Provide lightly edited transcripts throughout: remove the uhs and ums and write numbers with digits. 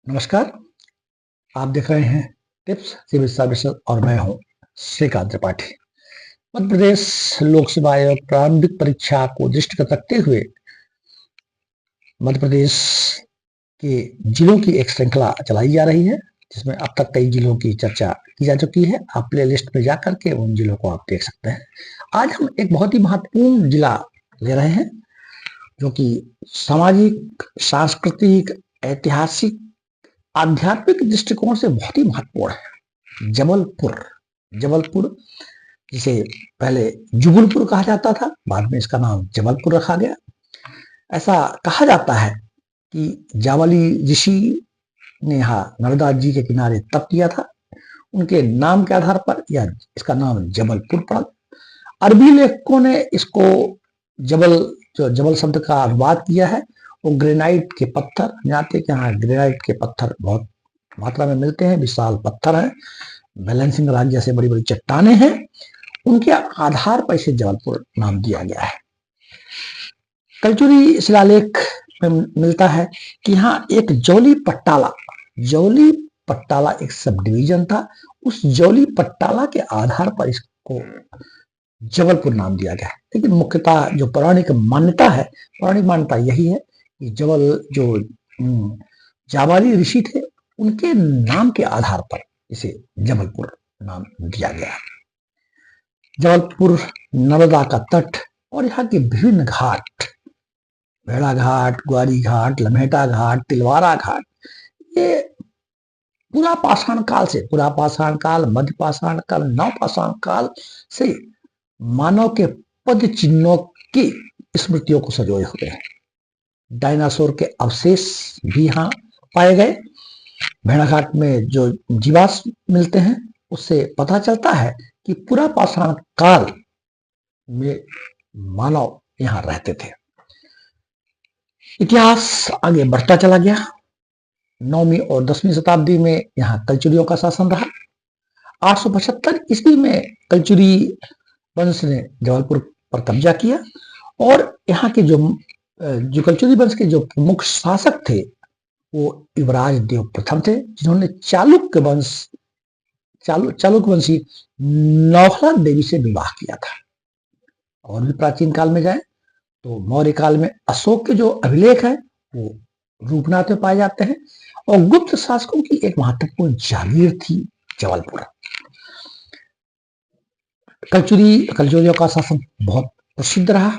नमस्कार। आप देख रहे हैं टिप्स सिविल सर्विसेज और मैं हूं श्रीकांत त्रिपाठी। मध्य प्रदेश लोक सेवा आयोग प्रारंभिक परीक्षा को दृष्टिगत रखते हुए मध्य प्रदेश के जिलों की एक श्रृंखला चलाई जा रही है, जिसमें अब तक कई जिलों की चर्चा की जा चुकी है। आप प्ले लिस्ट में जाकर के उन जिलों को आप देख सकते हैं। आज हम एक बहुत ही महत्वपूर्ण जिला ले रहे हैं, जो कि सामाजिक, सांस्कृतिक, ऐतिहासिक, आध्यात्मिक दृष्टिकोण से बहुत ही महत्वपूर्ण है। जबलपुर। जबलपुर, जिसे पहले जुगलपुर कहा जाता था, बाद में इसका नाम जबलपुर रखा गया। ऐसा कहा जाता है कि जाबाली ऋषि ने यहाँ नर्मदा जी के किनारे तप किया था। उनके नाम के आधार पर यह इसका नाम जबलपुर पड़ा। अरबी लेखकों ने इसको जबल शब्द का अनुवाद किया है। वो ग्रेनाइट के पत्थर, जानते हैं कि यहाँ ग्रेनाइट के पत्थर बहुत मात्रा में मिलते हैं, विशाल पत्थर हैं, बैलेंसिंग रॉक जैसे बड़ी बड़ी चट्टाने हैं, उनके आधार पर इसे जबलपुर नाम दिया गया है। कलचुरी शिलालेख में मिलता है कि यहाँ एक जौली पट्टाला एक सब डिवीजन था। उस जौली पट्टाला के आधार पर इसको जबलपुर नाम दिया गया है। लेकिन मुख्यतः जो पौराणिक मान्यता यही है कि जो जाबाली ऋषि थे, उनके नाम के आधार पर इसे जबलपुर नाम दिया गया। जबलपुर नर्मदा का तट और यहाँ के विभिन्न घाट, भेड़ा घाट, ग्वारी घाट, लम्हेटा घाट, तिलवारा घाट, ये पूरा पाषाण काल, मध्य पाषाण काल, नव पाषाण काल से मानव के पद चिन्हों की स्मृतियों को सजोए हुए हैं। डायनासोर के अवशेष भी यहाँ पाए गए। भेड़ाघाट में जो जीवाश्म मिलते हैं, उससे पता चलता है कि पूरा पाषाण काल में मानव यहाँ रहते थे। इतिहास आगे बढ़ता चला गया। 9वीं और 10वीं शताब्दी में यहाँ कलचुरियों का शासन रहा। 875 ईस्वी में कलचुरी वंश ने जबलपुर पर कब्जा किया और यहाँ के जो कलचुरी वंश के जो प्रमुख शासक थे, वो युवराज देव प्रथम थे, जिन्होंने चालुक्य वंशी नौहला देवी से विवाह किया था। और भी प्राचीन काल में जाए तो मौर्य काल में अशोक के जो अभिलेख है वो रूपनाथ में पाए जाते हैं। और गुप्त शासकों की एक महत्वपूर्ण जागीर थी जबलपुर। कलचुरियों का शासन बहुत प्रसिद्ध रहा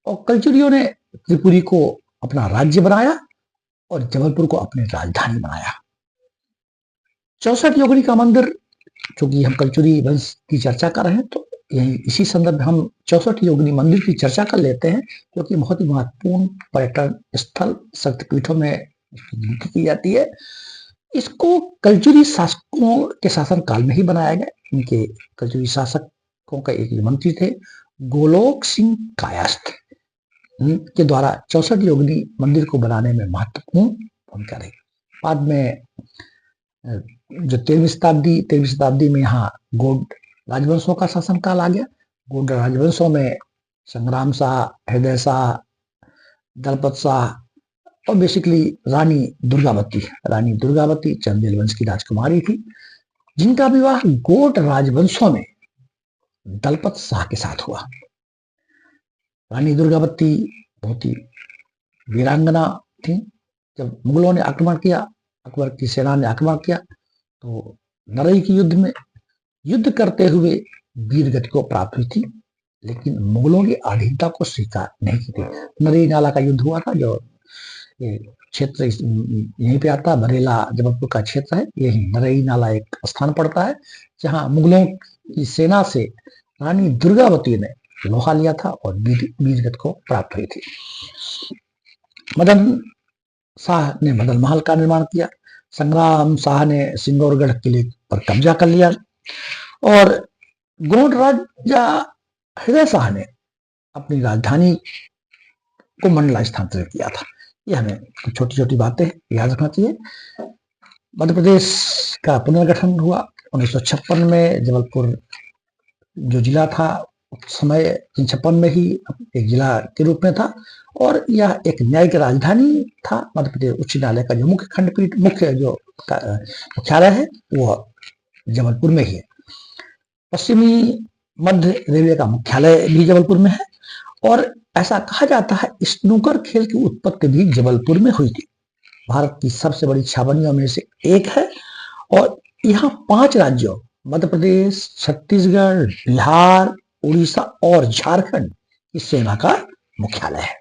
और कलचुरियों ने त्रिपुरी को अपना राज्य बनाया और जबलपुर को अपनी राजधानी बनाया। 64 योगिनी का मंदिर, चूंकि हम कलचुरी वंश की चर्चा कर रहे हैं, तो यही इसी संदर्भ में हम 64 योगिनी मंदिर की चर्चा कर लेते हैं, क्योंकि बहुत ही महत्वपूर्ण पर्यटन स्थल शक्तिपीठों में गिनती की जाती है। इसको कलचुरी शासकों के शासन काल में ही बनाया गया। इनके कलचुरी शासकों का एक मंत्री थे, गोलोक सिंह कायस्थ, के द्वारा 64 योगिनी मंदिर को बनाने में महत्वपूर्ण भूमिका रही। बाद में जो 13वीं शताब्दी में यहाँ गौड़ राजवंशों का शासन काल आ गया। गौड़ राजवंशों में संग्राम शाह, हृदय शाह, दलपत शाह और बेसिकली रानी दुर्गावती चंदेल वंश की राजकुमारी थी, जिनका विवाह गौड़ राजवंशों में दलपत शाह के साथ हुआ। रानी दुर्गावती बहुत ही वीरांगना थी। जब मुगलों ने आक्रमण किया, अकबर की सेना ने आक्रमण किया, तो नरई के युद्ध में युद्ध करते हुए वीर गति को प्राप्त हुई थी, लेकिन मुगलों की अधीनता को स्वीकार नहीं की थी। नरई नाला का युद्ध हुआ था, जो क्षेत्र यहीं पे आता, बरेला जबलपुर का क्षेत्र है। यही नरई नाला एक स्थान पड़ता है, जहां मुगलों की सेना से रानी दुर्गावती ने लोहा लिया था और वीरगति को प्राप्त हुई थी। मदन शाह ने मदन महल का निर्माण किया। संग्राम शाह ने सिंगौरगढ़ किले पर कब्जा कर लिया और गौड़ राजा हृदय शाह ने अपनी राजधानी को मंडला स्थानांतरित किया था। ये हमें छोटी छोटी बातें याद रखना चाहिए। मध्य प्रदेश का पुनर्गठन हुआ 1956 में। जबलपुर जो जिला था समय 56 में ही एक जिला के रूप में था और यह एक न्यायिक राजधानी था। मध्य प्रदेश उच्च न्यायालय का जो मुख्य खंडपीठ मुख्य जो मुख्यालय है वो जबलपुर में ही है। पश्चिमी मध्य रेलवे का मुख्यालय भी जबलपुर में है और ऐसा कहा जाता है स्नूकर खेल की उत्पत्ति भी जबलपुर में हुई थी। भारत की सबसे बड़ी छावनियों में से एक है और यहाँ 5 राज्यों मध्य प्रदेश, छत्तीसगढ़, बिहार, उड़ीसा और झारखंड की सेना का मुख्यालय है।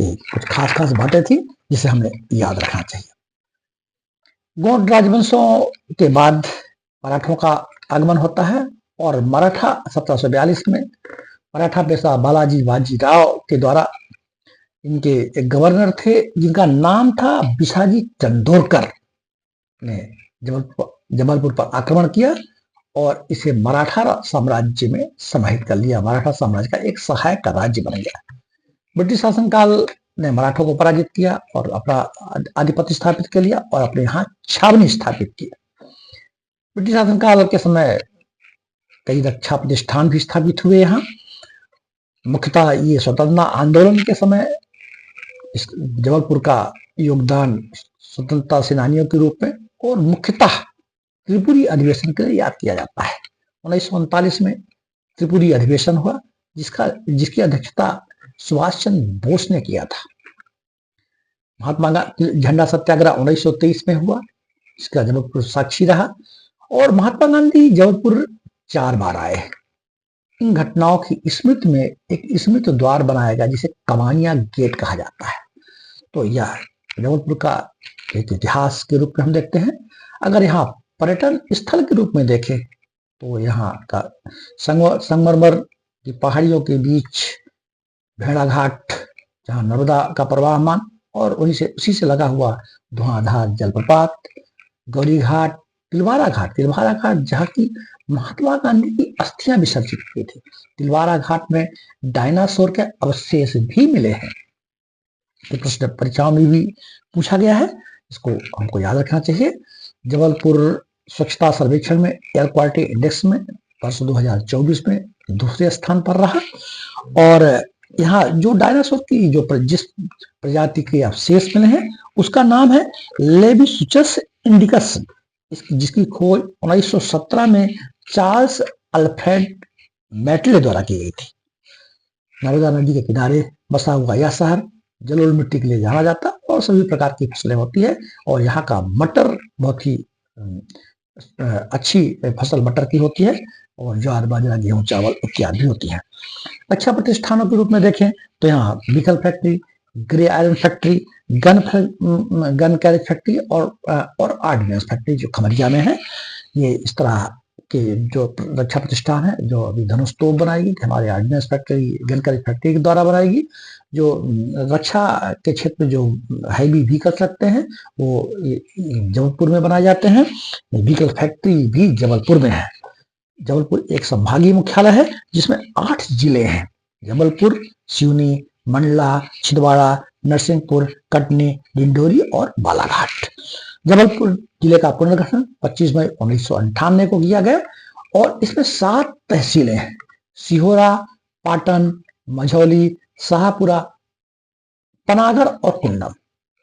ये कुछ खास खास बातें थी जिसे हमें याद रखना चाहिए। गौड़ राजवंशों के बाद मराठों का आगमन होता है और मराठा 1742 में मराठा पेशवा बालाजी बाजीराव के द्वारा, इनके एक गवर्नर थे जिनका नाम था बिसाजी चंदोरकर, ने जबलपुर पर आक्रमण किया और इसे मराठा साम्राज्य में समाहित कर लिया। मराठा साम्राज्य का एक सहायक का राज्य बन गया। ब्रिटिश शासनकाल ने मराठों को पराजित किया और अपना आधिपत्य स्थापित कर लिया और अपने यहाँ छावनी स्थापित की। ब्रिटिश शासनकाल के समय कई रक्षा प्रतिष्ठान भी स्थापित हुए यहाँ। मुख्यतः ये स्वतंत्रता आंदोलन के समय जबलपुर का योगदान स्वतंत्रता सेनानियों के रूप में और मुख्यतः त्रिपुरी अधिवेशन के लिए याद किया जाता है। 1939 में त्रिपुरी अधिवेशन हुआ जिसकी अध्यक्षता सुभाष चंद्र बोस ने किया था। महात्मा गांधी झंडा सत्याग्रह 1923 में हुआ, इसका जबलपुर साक्षी रहा और महात्मा गांधी जबलपुर 4 बार आए। इन घटनाओं की स्मृति में एक स्मृति द्वार बनाया गया जिसे कमानिया गेट कहा जाता है। तो यह जबलपुर का एक इतिहास के रूप में हम देखते हैं। अगर यहाँ पर्यटन स्थल के रूप में देखें तो यहाँ का संगमरमर की पहाड़ियों के बीच भेड़ा घाट, जहाँ नर्मदा का प्रवाहमान और उसी से लगा हुआ धुआंधार जलप्रपात, गौरी घाट, तिलवारा घाट जहाँ की महात्मा गांधी की अस्थियां विसर्जित हुई थी। तिलवारा घाट में डायनासोर के अवशेष भी मिले हैं। तो प्रश्न परीक्षाओं में भी पूछा गया है, इसको हमको याद रखना चाहिए। जबलपुर स्वच्छता सर्वेक्षण में एयर क्वालिटी इंडेक्स में वर्ष 2024 में दूसरे स्थान पर रहा और यहाँ जो डायनासोर की जिस प्रजाति के अवशेष मिले हैं उसका नाम है लेविसुचस इंडिकस, जिसकी खोज 1917 में चार्ल्स अल्फ्रेड मैटले द्वारा की गई थी। नर्मदा नदी के किनारे बसा हुआ यह शहर जलोढ़ मिट्टी के लिए जाना जाता और सभी प्रकार की फसलें होती है और यहाँ का मटर बहुत ही अच्छी फसल मटर की होती है और ज्वार बाजरा गेहूं चावल इत्यादि भी होती है। रक्षा प्रतिष्ठानों के रूप में देखें तो यहाँ vehicle factory, grey iron factory, gun carriage factory और आर्डिनेंस फैक्ट्री जो खमरिया में है। ये इस तरह के जो रक्षा प्रतिष्ठान है जो अभी धनुष तोप बनाएगी, हमारे ordnance factory gun carriage factory के द्वारा बनाएगी। जो रक्षा के क्षेत्र में जो हैवी व्हीकल रखते हैं वो जबलपुर में बनाए जाते हैं। व्हीकल फैक्ट्री भी जबलपुर में है। जबलपुर एक संभागीय मुख्यालय है जिसमें 8 जिले हैं: जबलपुर, सिवनी, मंडला, छिंदवाड़ा, नरसिंहपुर, कटनी, डिंडोरी और बालाघाट। जबलपुर जिले का पुनर्गठन 25 मई 1998 को किया गया और इसमें 7 तहसीलें हैं: सिहोरा, पाटन, मझौली, शाहपुरा, पनागर और कुंडम।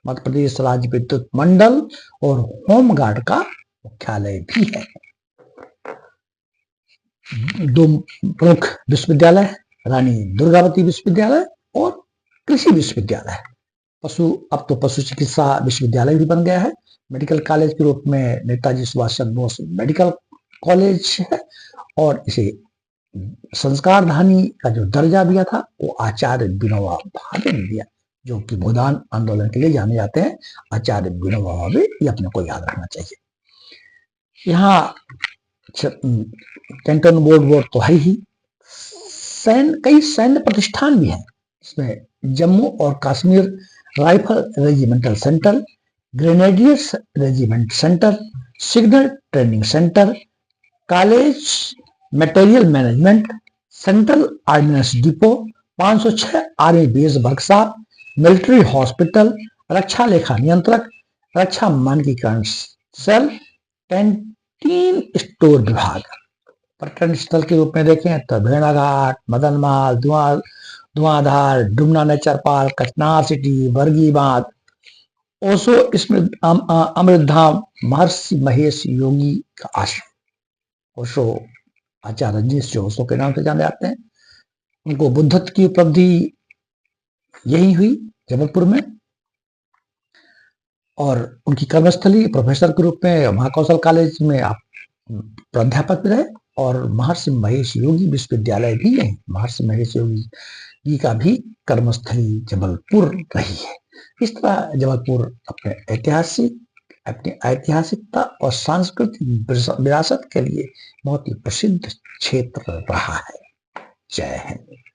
मध्य प्रदेश राज्य विद्युत मंडल और होमगार्ड का मुख्यालय भी है। 2 प्रमुख विश्वविद्यालय, रानी दुर्गावती विश्वविद्यालय और कृषि विश्वविद्यालय। अब तो पशु चिकित्सा विश्वविद्यालय भी बन गया है। मेडिकल कॉलेज के रूप में नेताजी सुभाष चंद्र बोस मेडिकल कॉलेज है और इसे संस्कारधानी का जो दर्जा दिया था वो आचार्य विनोबा भावे ने दिया, जो कि भूदान आंदोलन के लिए जाने जाते हैं। आचार्य विनोबा भावे, ये अपने को याद रखना चाहिए। यहाँ कैंटन बोर्ड तो है ही, कई सैन्य प्रतिष्ठान भी हैं। इसमें जम्मू और Kashmir rifle regimental centre, grenadiers regiment centre, signal training centre, college material management, central ordnance depot, 506 army base workshop, military hospital, रक्षा लेखा नियंत्रक, रक्षा मानकीकरण सेल, कैंटीन स्टोर विभाग, पर्यटन स्थल के रूप में देखें तो भेड़ाघाट, मदनमाल, धुआंधार, डुमना नेचर पार्क, कचनार सिटी, बरगी बांध, ओशो इसमें अमृत धाम, महर्षि महेश योगी का आश्रम। ओशो आचार्य रजनीश जो ओशो के नाम से जाने जाते हैं, उनको बुद्धत्व की उपलब्धि यही हुई जबलपुर में, और उनकी कर्मस्थली प्रोफेसर के रूप में महाकौशल कॉलेज में आप प्राध्यापक भी रहे, और महर्षि महेश योगी विश्वविद्यालय भी यही, महर्षि महेश योगी जी का भी कर्मस्थली जबलपुर रही है। इस तरह जबलपुर अपनी ऐतिहासिकता और सांस्कृतिक विरासत के लिए बहुत ही प्रसिद्ध क्षेत्र रहा है। जय हिंद।